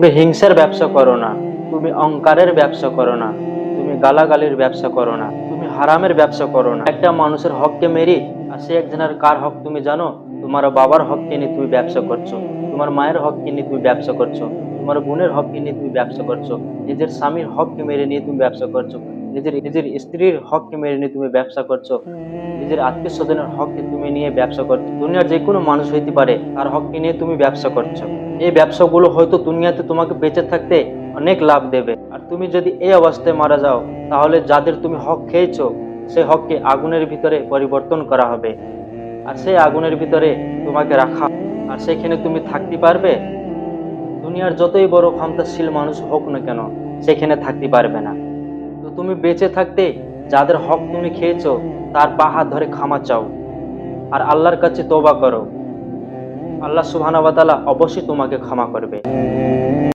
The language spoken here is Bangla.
তুমি হিংসার ব্যবসা করো না, তুমি অহংকারের ব্যবসা করো না, তুমি গালাগালির ব্যবসা করো না, তুমি হারামের ব্যবসা করো না। একটা মানুষের হককে মেরি আর সে একজনের কার হক তুমি জানো? তোমার বাবার হককে নিয়ে তুমি ব্যবসা করছো, তোমার মায়ের হককে নিয়ে তুমি ব্যবসা করছো, তোমার বোনের হককে নিয়ে তুমি ব্যবসা করছো, নিজের স্বামীর হককে মেরে নিয়ে তুমি ব্যবসা করছো, নিজের নিজের স্ত্রীর হককে মেরে নিয়ে তুমি ব্যবসা করছো, নিজের আত্মীয় স্বজনের হককে তুমি নিয়ে ব্যবসা করছো। দুনিয়ার যে কোনো মানুষ হইতে পারে, তার হককে নিয়ে তুমি ব্যবসা করছো। এই ব্যবসাগুলো হয়তো দুনিয়াতে তোমাকে বেঁচে থাকতে অনেক লাভ দেবে, আর তুমি যদি এই অবস্থায় মারা যাও, তাহলে যাদের তুমি হক খেয়েছো সেই হককে আগুনের ভিতরে পরিবর্তন করা হবে, আর সেই আগুনের ভিতরে তোমাকে রাখা, আর সেখানে তুমি থাকতে পারবে? দুনিয়ার যতই বড় ক্ষমতাশীল মানুষ হোক না কেন, সেখানে থাকতে পারবে না। তো তুমি বেঁচে থাকতে যাদের হক তুমি খেয়েছো তার পা হাত ধরে ক্ষমা চাও, আর আল্লাহর কাছে তওবা করো। আল্লাহ সুবহানাহু ওয়া তাআলা অবশ্যই তোমাকে ক্ষমা করবে।